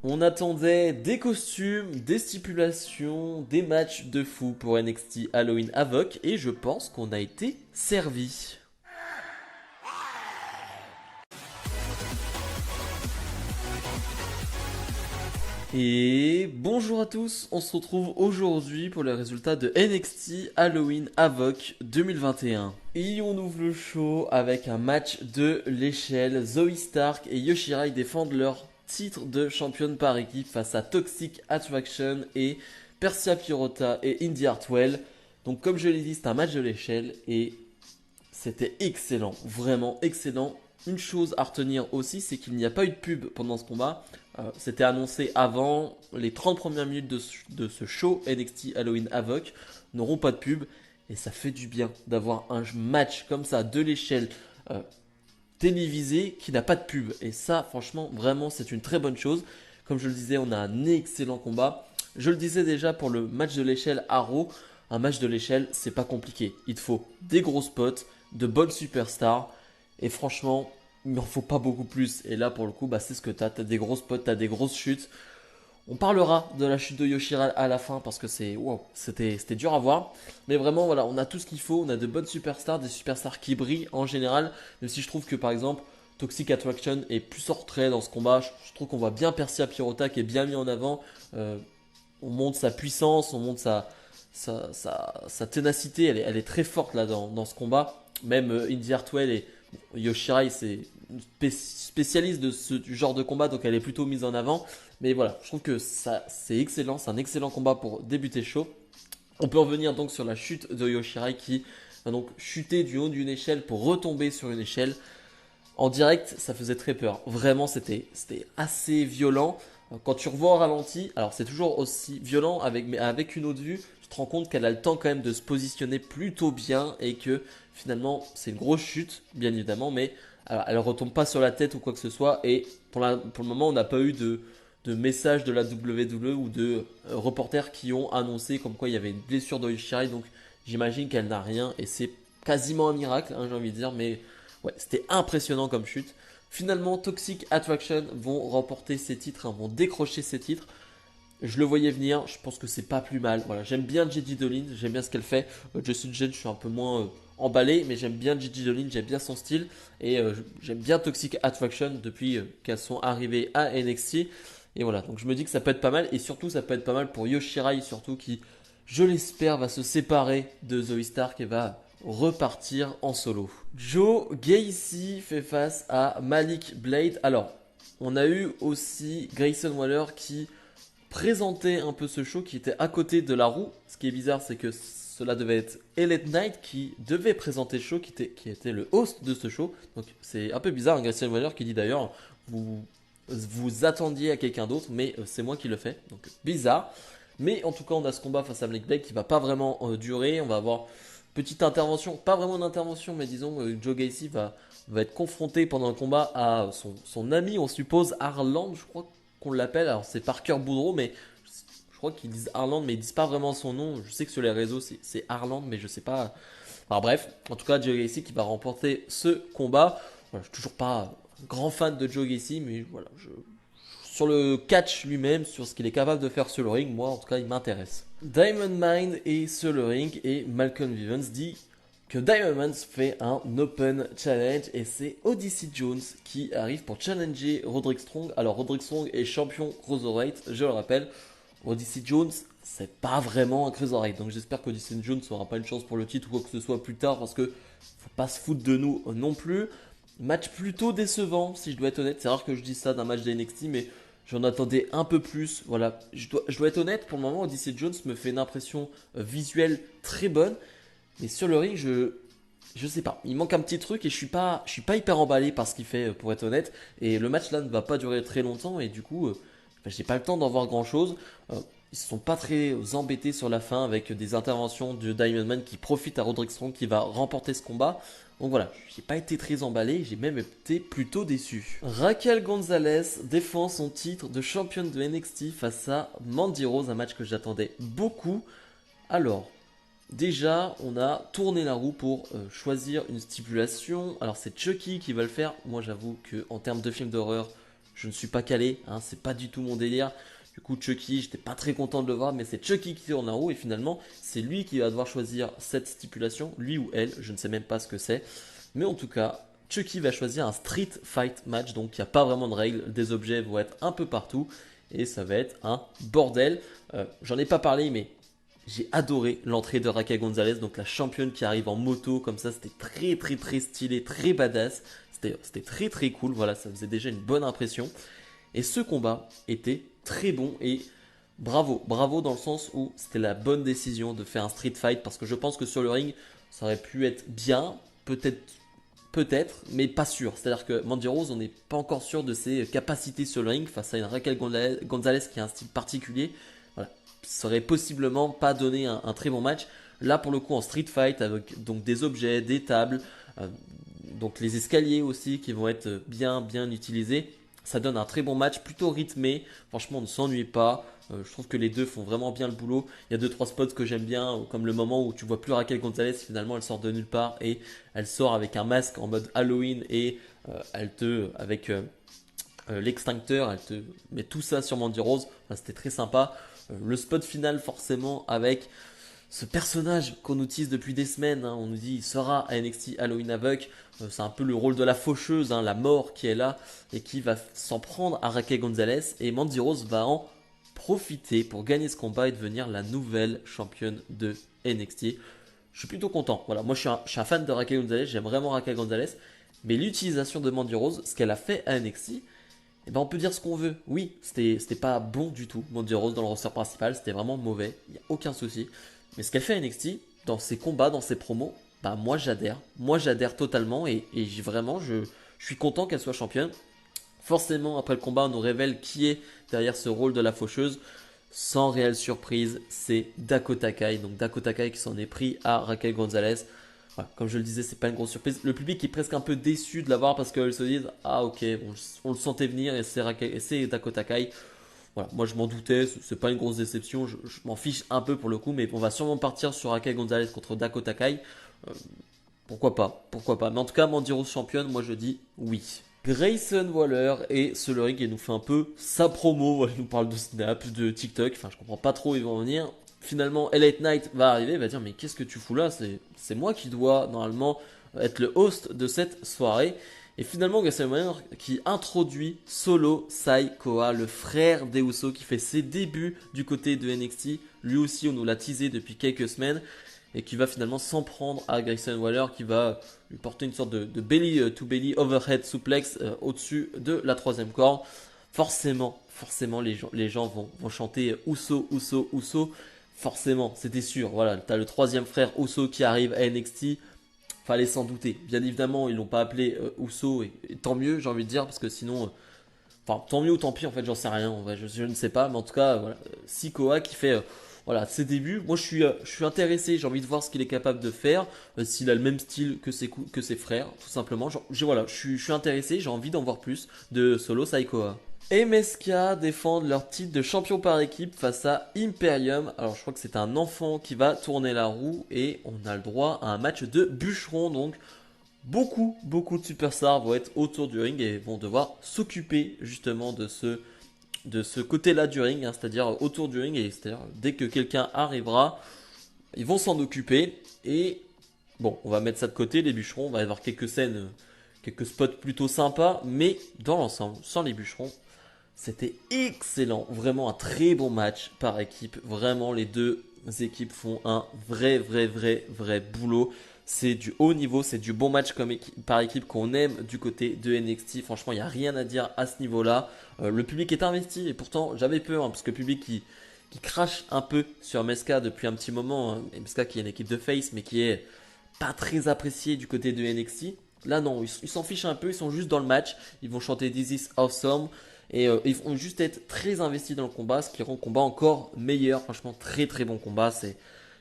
On attendait des costumes, des stipulations, des matchs de fou pour NXT Halloween Havoc et je pense qu'on a été servi. Et bonjour à tous, on se retrouve aujourd'hui pour les résultats de NXT Halloween Havoc 2021. Et on ouvre le show avec un match de l'échelle. Zoe Stark et Yoshirai défendent leur titre de championne par équipe face à Toxic Attraction et Persia Pirota et Indy Hartwell. Donc comme je l'ai dit, c'est un match de l'échelle et c'était excellent, vraiment excellent. Une chose à retenir aussi, c'est qu'il n'y a pas eu de pub pendant ce combat. C'était annoncé avant. Les 30 premières minutes de ce show NXT Halloween Havoc n'auront pas de pub. Et ça fait du bien d'avoir un match comme ça de l'échelle euh, télévisé qui n'a pas de pub. Et ça, franchement, vraiment, c'est une très bonne chose. Comme je le disais, on a un excellent combat. Je le disais déjà pour le match de l'échelle à Raw. Un match de l'échelle, c'est pas compliqué. Il te faut des gros spots, de bonnes superstars. Et franchement, il n'en faut pas beaucoup plus. Et là, pour le coup, bah, c'est ce que tu as. Tu as des gros spots, tu as des grosses chutes. On parlera de la chute de Yoshira à la fin parce que c'était dur à voir. Mais vraiment, voilà, on a tout ce qu'il faut. On a de bonnes superstars, des superstars qui brillent en général. Même si je trouve que par exemple, Toxic Attraction est plus en retrait dans ce combat. Je trouve qu'on voit bien Persia Pirota qui est bien mis en avant. Euh, on montre sa puissance, on montre sa ténacité. Elle est très forte là dans ce combat. Même Indy Hartwell et Yoshirai, c'est une spécialiste de ce genre de combat, donc elle est plutôt mise en avant. Mais voilà, je trouve que ça c'est excellent, c'est un excellent combat pour débuter chaud. On peut revenir donc sur la chute de Yoshirai qui a donc chuté du haut d'une échelle pour retomber sur une échelle. En direct, ça faisait très peur. Vraiment, c'était assez violent. Quand tu revois au ralenti, alors c'est toujours aussi violent mais avec une autre vue, tu te rends compte qu'elle a le temps quand même de se positionner plutôt bien et que finalement c'est une grosse chute, bien évidemment, mais alors, elle ne retombe pas sur la tête ou quoi que ce soit. Et pour le moment, on n'a pas eu de message de la WWE ou de reporters qui ont annoncé comme quoi il y avait une blessure de Ishirai. Donc j'imagine qu'elle n'a rien et c'est quasiment un miracle, hein, j'ai envie de dire, mais ouais, c'était impressionnant comme chute. Finalement, Toxic Attraction vont remporter ces titres, hein, vont décrocher ces titres. Je le voyais venir, je pense que c'est pas plus mal. Voilà, j'aime bien Gigi Dolin, j'aime bien ce qu'elle fait. Justin Jen, je suis un peu moins emballé, mais j'aime bien Gigi Dolin, j'aime bien son style. Et j'aime bien Toxic Attraction depuis qu'elles sont arrivées à NXT. Et voilà, donc je me dis que ça peut être pas mal. Et surtout, ça peut être pas mal pour Yoshirai, surtout qui, je l'espère, va se séparer de Zoe Stark et va repartir en solo. Joe Gacy fait face à Malik Blade. Alors, on a eu aussi Grayson Waller qui présentait un peu ce show, qui était à côté de la roue. Ce qui est bizarre, c'est que cela devait être Elite Knight qui devait présenter le show, qui était le host de ce show. Donc c'est un peu bizarre, un Grayson Waller qui dit d'ailleurs vous attendiez à quelqu'un d'autre, mais c'est moi qui le fais. Donc bizarre. Mais en tout cas, on a ce combat face à Blake Blake qui va pas vraiment durer. On va avoir petite intervention, pas vraiment d'intervention, mais disons Joe Gacy va être confronté pendant le combat à son ami, on suppose, Harland, je crois qu'on l'appelle. Alors c'est Parker Boudreau, mais je crois qu'ils disent Harland, mais ils disent pas vraiment son nom. Je sais que sur les réseaux c'est Harland, mais je sais pas. Enfin bref, en tout cas Joe Gacy qui va remporter ce combat. Voilà, je suis toujours pas grand fan de Joe Gacy, mais voilà, sur le catch lui-même, sur ce qu'il est capable de faire sur le ring, moi en tout cas il m'intéresse. Diamond Mine est sur le ring et Malcolm Vivens dit que Diamond Mine fait un Open Challenge et c'est Odyssey Jones qui arrive pour challenger Roderick Strong. Alors Roderick Strong est champion Cruiserweight, je le rappelle. Odyssey Jones, c'est pas vraiment un Cruiserweight, donc j'espère qu'Odyssey Jones n'aura pas une chance pour le titre ou quoi que ce soit plus tard parce que faut pas se foutre de nous non plus. Match plutôt décevant, si je dois être honnête. C'est rare que je dise ça d'un match de NXT, mais j'en attendais un peu plus. Voilà, je dois être honnête, pour le moment, Odyssey Jones me fait une impression visuelle très bonne. Mais sur le ring, je sais pas. Il manque un petit truc et je suis pas hyper emballé par ce qu'il fait, pour être honnête. Et le match là ne va pas durer très longtemps et du coup, j'ai pas le temps d'en voir grand chose. Ils se sont pas très embêtés sur la fin avec des interventions de Diamond Man qui profite à Roderick Strong qui va remporter ce combat. Donc voilà, j'ai pas été très emballé, j'ai même été plutôt déçu. Raquel Gonzalez défend son titre de championne de NXT face à Mandy Rose, un match que j'attendais beaucoup. Alors, déjà, on a tourné la roue pour choisir une stipulation. Alors c'est Chucky qui va le faire. Moi j'avoue que en termes de film d'horreur, je ne suis pas calé, hein, c'est pas du tout mon délire. Du coup, Chucky, j'étais pas très content de le voir, mais c'est Chucky qui tourne en haut et finalement, c'est lui qui va devoir choisir cette stipulation, lui ou elle, je ne sais même pas ce que c'est. Mais en tout cas, Chucky va choisir un street fight match, donc il n'y a pas vraiment de règles, des objets vont être un peu partout et ça va être un bordel. J'en ai pas parlé, mais j'ai adoré l'entrée de Raquel Gonzalez, donc la championne qui arrive en moto comme ça, c'était très très très stylé, très badass, c'était très très cool, voilà, ça faisait déjà une bonne impression. Et ce combat était très bon et bravo, bravo dans le sens où c'était la bonne décision de faire un street fight parce que je pense que sur le ring, ça aurait pu être bien, peut-être, mais pas sûr. C'est-à-dire que Mandy Rose, on n'est pas encore sûr de ses capacités sur le ring face à une Raquel Gonzalez qui a un style particulier. Voilà, ça aurait possiblement pas donné un très bon match. Là, pour le coup, en street fight, avec donc des objets, des tables, donc les escaliers aussi qui vont être bien utilisés. Ça donne un très bon match, plutôt rythmé. Franchement, on ne s'ennuie pas. Je trouve que les deux font vraiment bien le boulot. Il y a deux trois spots que j'aime bien, comme le moment où tu vois plus Raquel Gonzalez, finalement elle sort de nulle part et elle sort avec un masque en mode Halloween et avec l'extincteur, elle te met tout ça sur Mandy Rose. Enfin, c'était très sympa. Le spot final forcément avec ce personnage qu'on nous utilise depuis des semaines, hein, on nous dit il sera à NXT Halloween Havoc, c'est un peu le rôle de la faucheuse, hein, la mort qui est là et qui va s'en prendre à Raquel Gonzalez et Mandy Rose va en profiter pour gagner ce combat et devenir la nouvelle championne de NXT. Je suis plutôt content, voilà, moi je suis un fan de Raquel Gonzalez, j'aime vraiment Raquel Gonzalez, mais l'utilisation de Mandy Rose, ce qu'elle a fait à NXT, eh ben on peut dire ce qu'on veut. Oui, c'était pas bon du tout, Mandy Rose dans le roster principal, c'était vraiment mauvais, il n'y a aucun souci. Mais ce qu'elle fait à NXT, dans ses combats, dans ses promos, bah moi j'adhère. Moi j'adhère totalement et vraiment je suis content qu'elle soit championne. Forcément, après le combat, on nous révèle qui est derrière ce rôle de la faucheuse. Sans réelle surprise, c'est Dakota Kai. Donc Dakota Kai qui s'en est pris à Raquel Gonzalez. Voilà, comme je le disais, c'est pas une grosse surprise. Le public est presque un peu déçu de l'avoir parce qu'ils se disent ah ok, bon, on le sentait venir et c'est Dakota Kai. Voilà, moi je m'en doutais, c'est pas une grosse déception, je m'en fiche un peu pour le coup, mais on va sûrement partir sur Raquel Gonzalez contre Dakota Kai. Euh, pourquoi pas, pourquoi pas. Mais en tout cas, Mandy Rose championne, moi je dis oui. Grayson Waller est sur le ring et nous fait un peu sa promo. Voilà, il nous parle de Snap, de TikTok, enfin je comprends pas trop où ils vont en venir. Finalement, LA Knight va arriver, il va dire mais qu'est-ce que tu fous là, c'est moi qui dois normalement être le host de cette soirée. Et finalement, Grayson Waller qui introduit Solo Sikoa, le frère d'Euso qui fait ses débuts du côté de NXT. Lui aussi, on nous l'a teasé depuis quelques semaines et qui va finalement s'en prendre à Grayson Waller qui va lui porter une sorte de belly to belly overhead suplex au-dessus de la troisième corde. Forcément, les gens vont chanter Uso, Uso, Uso. Forcément, c'était sûr. Voilà, t'as le troisième frère Uso qui arrive à NXT. Fallait s'en douter. Bien évidemment, ils l'ont pas appelé Uso et tant mieux, j'ai envie de dire, parce que sinon, enfin, tant mieux ou tant pis, en fait, j'en sais rien. En vrai, je ne sais pas, mais en tout cas, voilà, Sikoa qui fait voilà, ses débuts. Moi, je suis intéressé, j'ai envie de voir ce qu'il est capable de faire, s'il a le même style que ses frères, tout simplement. Voilà, je suis intéressé, j'ai envie d'en voir plus de Solo Sikoa. MSK défendent leur titre de champion par équipe face à Imperium. Alors je crois que c'est un enfant qui va tourner la roue et on a le droit à un match de bûcheron. Donc beaucoup de superstars vont être autour du ring et vont devoir s'occuper justement de ce côté-là du ring, hein, c'est-à-dire autour du ring. Et c'est-à-dire dès que quelqu'un arrivera, ils vont s'en occuper. Et bon, on va mettre ça de côté, les bûcherons. On va avoir quelques scènes, quelques spots plutôt sympas. Mais dans l'ensemble, sans les bûcherons, c'était excellent, vraiment un très bon match par équipe. Vraiment, les deux équipes font un vrai boulot. C'est du haut niveau, c'est du bon match par équipe qu'on aime du côté de NXT. Franchement, il n'y a rien à dire à ce niveau-là. Le public est investi et pourtant j'avais peur parce que le public qui crache un peu sur MSK depuis un petit moment. Hein. MSK qui est une équipe de face mais qui est pas très appréciée du côté de NXT. Là non, ils s'en fichent un peu, ils sont juste dans le match. Ils vont chanter This is awesome. Et ils vont juste être très investis dans le combat, ce qui rend le combat encore meilleur. Franchement, très bon combat.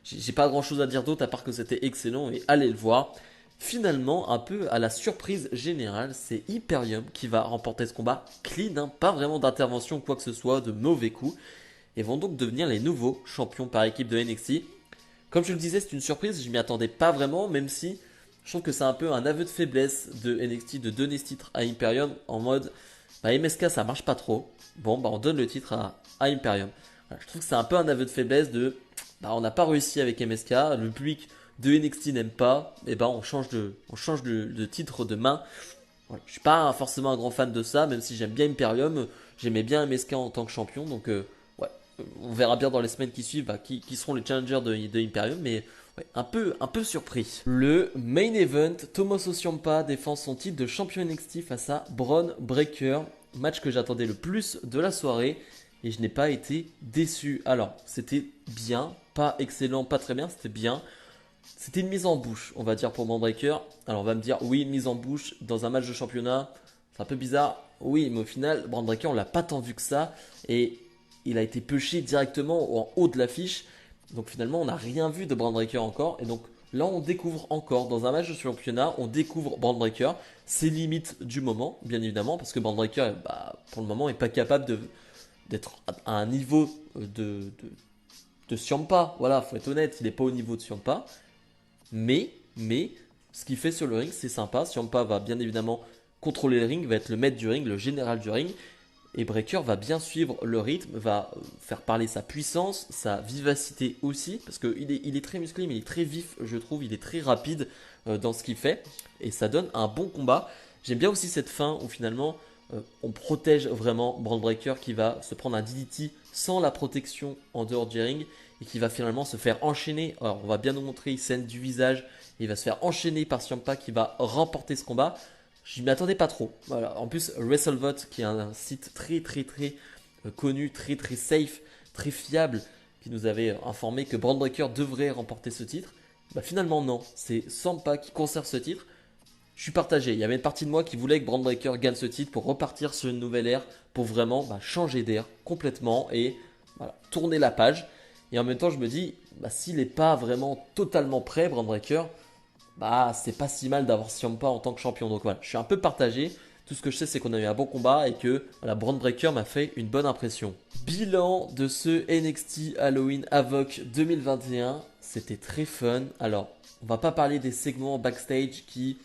J'ai pas grand chose à dire d'autre à part que c'était excellent et allez le voir. Finalement, un peu à la surprise générale, c'est Hyperium qui va remporter ce combat clean, hein, pas vraiment d'intervention ou quoi que ce soit, de mauvais coups, et vont donc devenir les nouveaux champions par équipe de NXT. Comme je le disais, c'est une surprise, je m'y attendais pas vraiment, même si je trouve que c'est un peu un aveu de faiblesse de NXT de donner ce titre à Hyperium en mode Bah MSK ça marche pas trop. Bon bah on donne le titre à Imperium. Voilà, je trouve que c'est un peu un aveu de faiblesse de bah on n'a pas réussi avec MSK, le public de NXT n'aime pas, et bah on change de titre de main. Voilà. Je suis pas forcément un grand fan de ça, même si j'aime bien Imperium, j'aimais bien MSK en tant que champion, donc ouais, on verra bien dans les semaines qui suivent bah, qui seront les challengers de Imperium, mais ouais, un peu surpris. Le main event, Tommaso Ciampa défend son titre de champion NXT face à Bron Breakker, match que j'attendais le plus de la soirée, et je n'ai pas été déçu. Alors, c'était bien, pas excellent, pas très bien, c'était bien. C'était une mise en bouche, on va dire, pour Breakker. Alors on va me dire, oui, une mise en bouche dans un match de championnat, c'est un peu bizarre. Oui, mais au final, Breakker, on l'a pas tant vu que ça. Et il a été pushé directement en haut de l'affiche. Donc finalement, on n'a rien vu de Breakker encore. Et donc là, on découvre encore, dans un match de championnat, on découvre Breakker. Ses limites du moment, bien évidemment, parce que Breakker, bah, pour le moment, n'est pas capable d'être à un niveau de Ciampa. Voilà, faut être honnête, il n'est pas au niveau de Ciampa. Mais, ce qu'il fait sur le ring, c'est sympa. Ciampa va bien évidemment contrôler le ring, va être le maître du ring, le général du ring. Et Breakker va bien suivre le rythme, va faire parler sa puissance, sa vivacité aussi, parce qu'il est très musclé, mais il est très vif, je trouve, il est très rapide dans ce qu'il fait, et ça donne un bon combat. J'aime bien aussi cette fin où finalement on protège vraiment Bron Breakker qui va se prendre un DDT sans la protection en dehors du ring, et qui va finalement se faire enchaîner. Alors on va bien nous montrer, il scène du visage, et il va se faire enchaîner par Ciampa qui va remporter ce combat. Je m'y attendais pas trop. Voilà. En plus, WrestleVote, qui est un site très connu, très safe, très fiable, qui nous avait informé que Bron Breakker devrait remporter ce titre. Bah finalement non, c'est Ciampa qui conserve ce titre. Je suis partagé. Il y avait une partie de moi qui voulait que Bron Breakker gagne ce titre pour repartir sur une nouvelle ère, pour vraiment changer d'air complètement et voilà, tourner la page. Et en même temps, je me dis, s'il n'est pas vraiment totalement prêt, Bron Breakker, c'est pas si mal d'avoir Ciampa en tant que champion. Donc voilà, je suis un peu partagé. Tout ce que je sais, c'est qu'on a eu un bon combat et que voilà, Bron Breakker m'a fait une bonne impression. Bilan de ce NXT Halloween Havoc 2021, c'était très fun. Alors, on va pas parler des segments backstage qui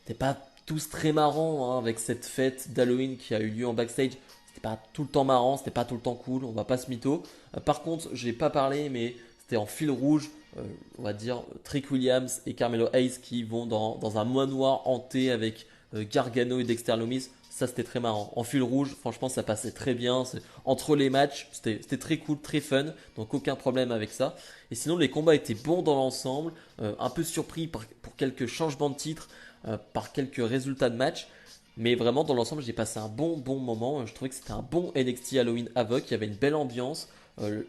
n'étaient pas tous très marrants avec cette fête d'Halloween qui a eu lieu en backstage. C'était pas tout le temps marrant, c'était pas tout le temps cool, on va pas se mytho. Par contre, je n'ai pas parlé, mais c'était en fil rouge, on va dire Trick Williams et Carmelo Hayes qui vont dans un manoir hanté avec Gargano et Dexter Lumis. Ça, c'était très marrant. En fil rouge, franchement, ça passait très bien. Entre les matchs, c'était très cool, très fun. Donc, aucun problème avec ça. Et sinon, les combats étaient bons dans l'ensemble. Un peu surpris pour quelques changements de titre, par quelques résultats de match. Mais vraiment, dans l'ensemble, j'ai passé un bon moment. Je trouvais que c'était un bon NXT Halloween Havoc. Il y avait une belle ambiance.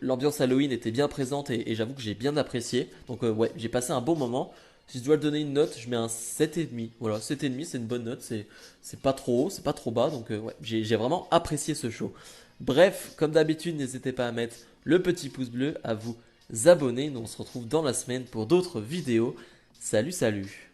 L'ambiance Halloween était bien présente et j'avoue que j'ai bien apprécié. Donc ouais, j'ai passé un bon moment. Si je dois le donner une note, je mets un 7,5. Voilà, 7,5, c'est une bonne note. C'est pas trop haut, c'est pas trop bas. Donc ouais, j'ai vraiment apprécié ce show. Bref, comme d'habitude, n'hésitez pas à mettre le petit pouce bleu, à vous abonner. Nous on se retrouve dans la semaine pour d'autres vidéos. Salut, salut!